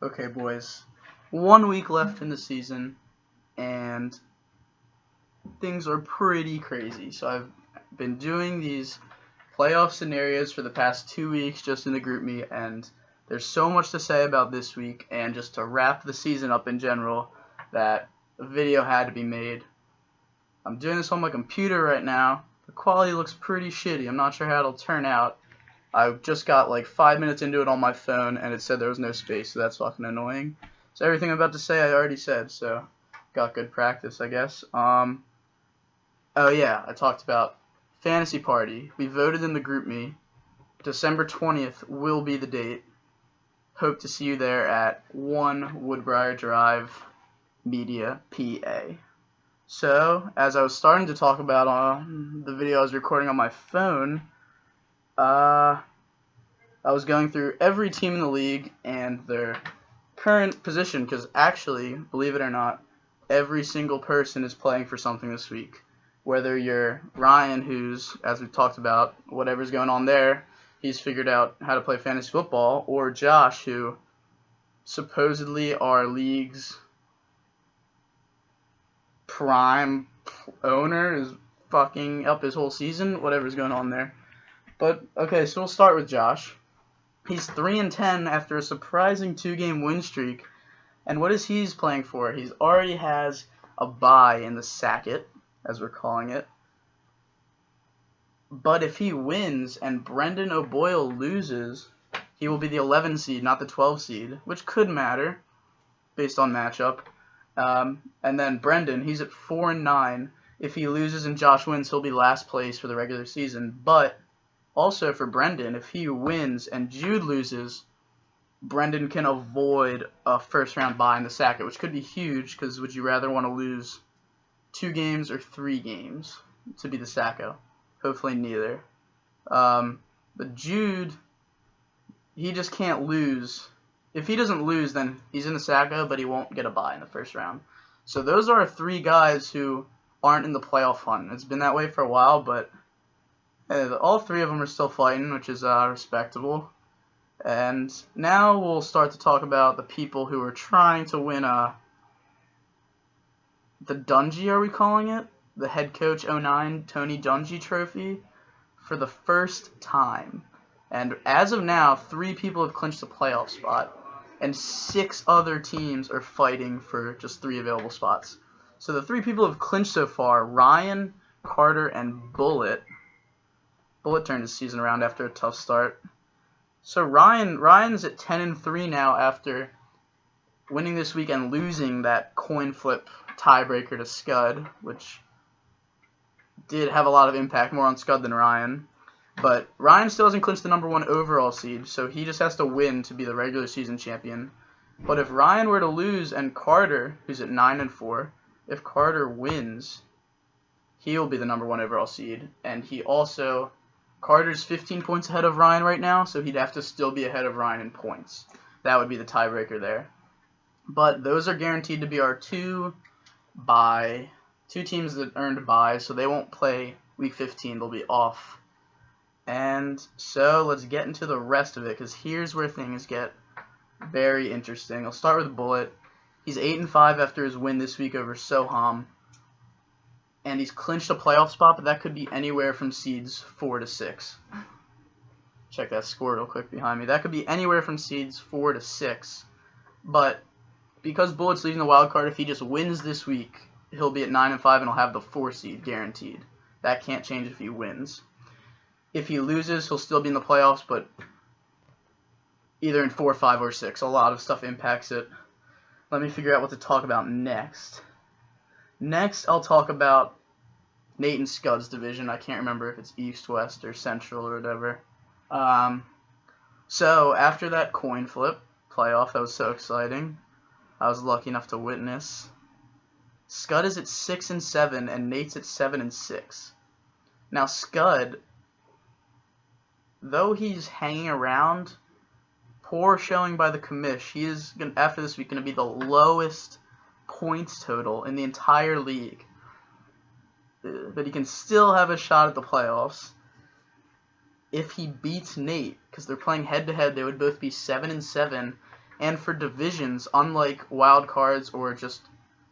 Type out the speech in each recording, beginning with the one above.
Okay, boys. 1 week left in the season, and things are pretty crazy. So I've been doing these playoff scenarios for the past 2 weeks just in the group me, and there's so much to say about this week, and just to wrap the season up in general, that a video had to be made. I'm doing this on my computer right now. The quality looks pretty shitty. I'm not sure how it'll turn out. I just got like 5 minutes into it on my phone, and it said there was no space, so that's fucking annoying. So everything I'm about to say I already said, so got good practice, I guess. Oh yeah, I talked about Fantasy Party. We voted in the group me. December 20th will be the date. Hope to see you there at 1 Woodbriar Drive, Media, PA. So, as I was starting to talk about the video I was recording on my phone, I was going through every team in the league and their current position, because actually, believe it or not, every single person is playing for something this week. Whether you're Ryan, who's, as we've talked about, whatever's going on there, he's figured out how to play fantasy football, or Josh, who supposedly our league's prime owner is fucking up his whole season, whatever's going on there. But, okay, so we'll start with Josh. He's 3-10 after a surprising 2-game win streak. And what is he's playing for? He already has a bye in the Sacket, as we're calling it. But if he wins and Brendan O'Boyle loses, he will be the 11 seed, not the 12 seed, which could matter based on matchup. And then Brendan, he's at 4-9. If he loses and Josh wins, he'll be last place for the regular season. But also for Brendan, if he wins and Jude loses, Brendan can avoid a first-round bye in the Sacket, which could be huge, because would you rather want to lose 2 games or 3 games to be the Sacco? Hopefully neither. But Jude, he just can't lose. If he doesn't lose, then he's in the Sacco, but he won't get a bye in the first round. So those are 3 guys who aren't in the playoff hunt. It's been that way for a while, but all 3 of them are still fighting, which is respectable. And now we'll start to talk about the people who are trying to win the Dungy, are we calling it? The head coach 09 Tony Dungy trophy for the first time. And as of now, 3 people have clinched a playoff spot, and 6 other teams are fighting for just 3 available spots. So the 3 people who have clinched so far: Ryan, Carter, and Bullet. Bullet turned his season around after a tough start. So Ryan's at 10-3 now after winning this week and losing that coin flip tiebreaker to Scud, which did have a lot of impact, more on Scud than Ryan. But Ryan still hasn't clinched the number 1 overall seed, so he just has to win to be the regular season champion. But if Ryan were to lose and Carter, who's at 9-4, if Carter wins, he'll be the number 1 overall seed. And Carter's 15 points ahead of Ryan right now, so he'd have to still be ahead of Ryan in points. That would be the tiebreaker there. But those are guaranteed to be our 2 teams that earned byes, so they won't play week 15. They'll be off. And so let's get into the rest of it, because here's where things get very interesting. I'll start with Bullet. He's 8-5 after his win this week over Soham. And he's clinched a playoff spot, but that could be anywhere from seeds 4 to 6. Check that score real quick behind me. That could be anywhere from seeds 4 to 6. But because Bullet's leading the wild card, if he just wins this week, he'll be at 9-5 and he'll have the 4 seed guaranteed. That can't change if he wins. If he loses, he'll still be in the playoffs, but either in 4, 5, or 6. A lot of stuff impacts it. Let me figure out what to talk about next. Next, I'll talk about Nate and Scud's division. I can't remember if it's East, West, or Central, or whatever. So, after that coin flip playoff, that was so exciting, I was lucky enough to witness. Scud is at 6-7, and Nate's at 7-6. Now, Scud, though he's hanging around, poor showing by the commish, he is, after this week, going to be the lowest points total in the entire league. But he can still have a shot at the playoffs if he beats Nate, because they're playing head-to-head. They would both be 7-7, And for divisions, unlike wild cards or just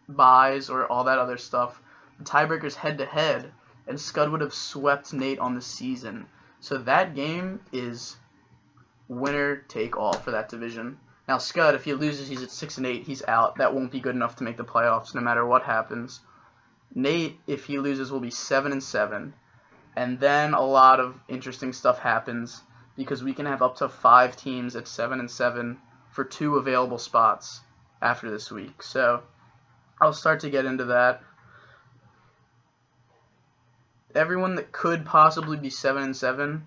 buys or all that other stuff, the tiebreaker's head-to-head, and Scud would have swept Nate on the season. So that game is winner take all for that division. Now Scud, if he loses, he's at 6-8. He's out. That won't be good enough to make the playoffs, no matter what happens. Nate, if he loses, will be 7-7, and then a lot of interesting stuff happens because we can have up to 5 teams at 7-7 for 2 available spots after this week. So I'll start to get into that. Everyone that could possibly be 7-7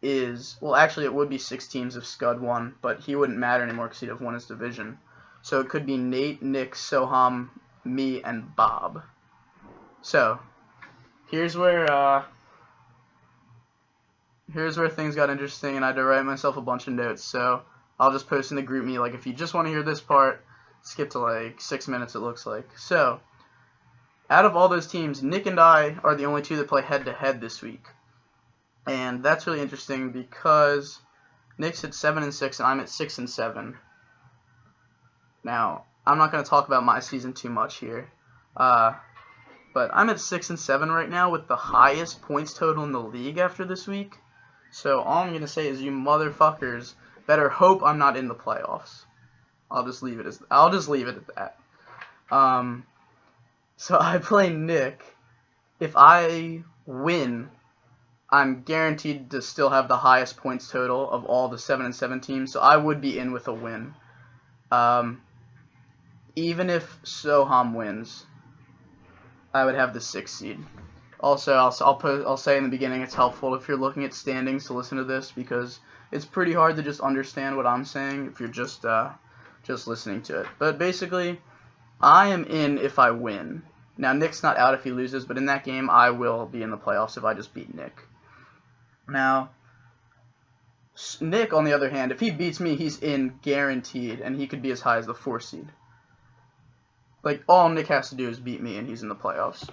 is, well, actually it would be 6 teams if Scud won, but he wouldn't matter anymore because he'd have won his division. So it could be Nate, Nick, Soham, me, and Bob. So here's where things got interesting, and I had to write myself a bunch of notes. So I'll just post in the group me, like, if you just want to hear this part, skip to like 6 minutes it looks like. So out of all those teams, Nick and I are the only 2 that play head-to-head this week. And that's really interesting because Nick's at 7-6 and I'm at 6-7. Now, I'm not going to talk about my season too much here, but I'm at 6-7 right now with the highest points total in the league after this week. So all I'm going to say is you motherfuckers better hope I'm not in the playoffs. I'll just leave it at that. So I play Nick. If I win, I'm guaranteed to still have the highest points total of all the 7-7 teams, so I would be in with a win. Even if Soham wins, I would have the 6th seed. Also, I'll say in the beginning, it's helpful if you're looking at standings to listen to this because it's pretty hard to just understand what I'm saying if you're just listening to it. But basically, I am in if I win. Now, Nick's not out if he loses, but in that game, I will be in the playoffs if I just beat Nick. Now, Nick, on the other hand, if he beats me, he's in guaranteed, and he could be as high as the 4th seed. Like, all Nick has to do is beat me, and he's in the playoffs.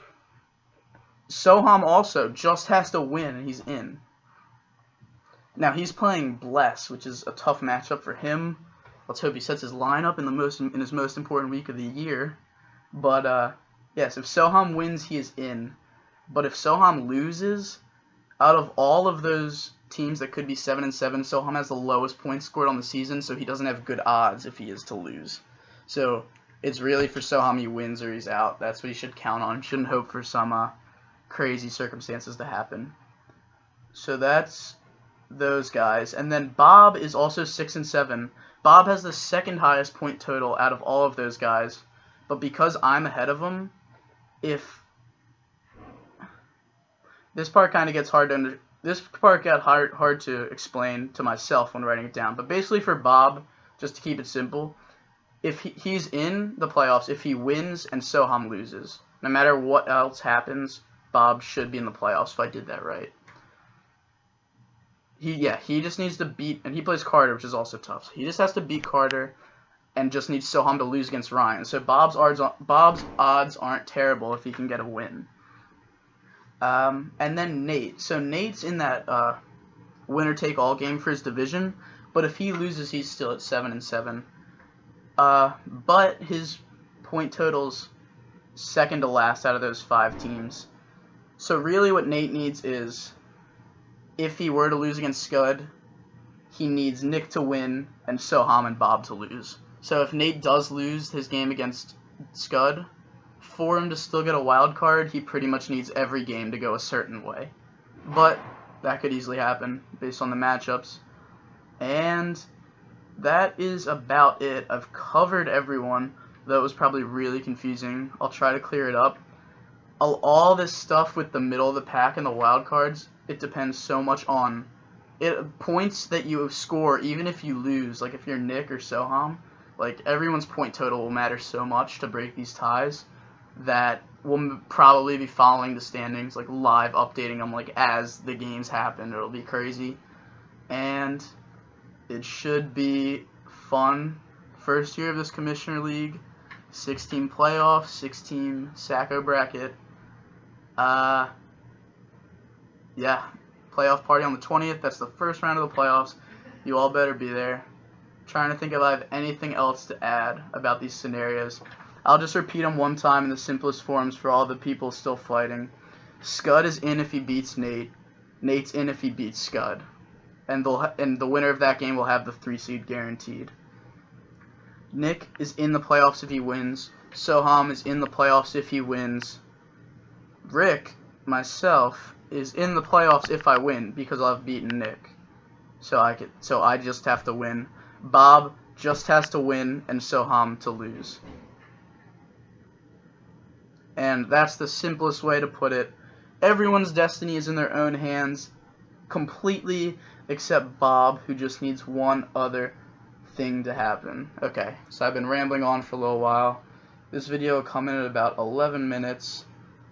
Soham also just has to win, and he's in. Now, he's playing Bless, which is a tough matchup for him. Let's hope he sets his lineup in his most important week of the year. But, yes, if Soham wins, he is in. But if Soham loses, out of all of those teams that could be 7-7, Soham has the lowest points scored on the season, so he doesn't have good odds if he is to lose. So it's really for Soham he wins or he's out. That's what he should count on. Shouldn't hope for some crazy circumstances to happen. So that's those guys. And then Bob is also 6-7. Bob has the 2nd highest point total out of all of those guys. But because I'm ahead of him, if this part kind of gets hard to hard to explain to myself when writing it down. But basically for Bob, just to keep it simple, if he's in the playoffs, if he wins and Soham loses, no matter what else happens, Bob should be in the playoffs if I did that right. He just needs to beat, and he plays Carter, which is also tough. So he just has to beat Carter and just needs Soham to lose against Ryan. So Bob's odds aren't terrible if he can get a win. And then Nate. So Nate's in that winner-take-all game for his division, but if he loses, he's still at 7-7. But his point total's 2nd to last out of those 5 teams. So really what Nate needs is, if he were to lose against Scud, he needs Nick to win and Soham and Bob to lose. So if Nate does lose his game against Scud, for him to still get a wild card, he pretty much needs every game to go a certain way. But that could easily happen based on the matchups. And that is about it. I've covered everyone, though it was probably really confusing. I'll try to clear it up. All this stuff with the middle of the pack and the wild cards, it depends so much on points that you score even if you lose. Like if you're Nick or Soham, like everyone's point total will matter so much to break these ties that we'll probably be following the standings, like live updating them like as the games happen. It'll be crazy. And it should be fun. First year of this Commissioner League, 6-team playoff, 6-team Sacco bracket. Yeah, playoff party on the 20th. That's the first round of the playoffs. You all better be there. Trying to think if I have anything else to add about these scenarios. I'll just repeat them one time in the simplest forms for all the people still fighting. Scud is in if he beats Nate. Nate's in if he beats Scud. And the winner of that game will have the 3 seed guaranteed. Nick is in the playoffs if he wins. Soham is in the playoffs if he wins. Rick, myself, is in the playoffs if I win because I've beaten Nick. So I just have to win. Bob just has to win and Soham to lose. And that's the simplest way to put it. Everyone's destiny is in their own hands completely except Bob, who just needs one other thing to happen. Okay, so I've been rambling on for a little while. This video will come in at about 11 minutes.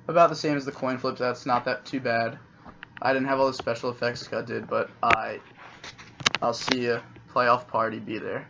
About the same as the coin flips. That's not that too bad. I didn't have all the special effects Scud did, but I'll see you. Playoff party, be there.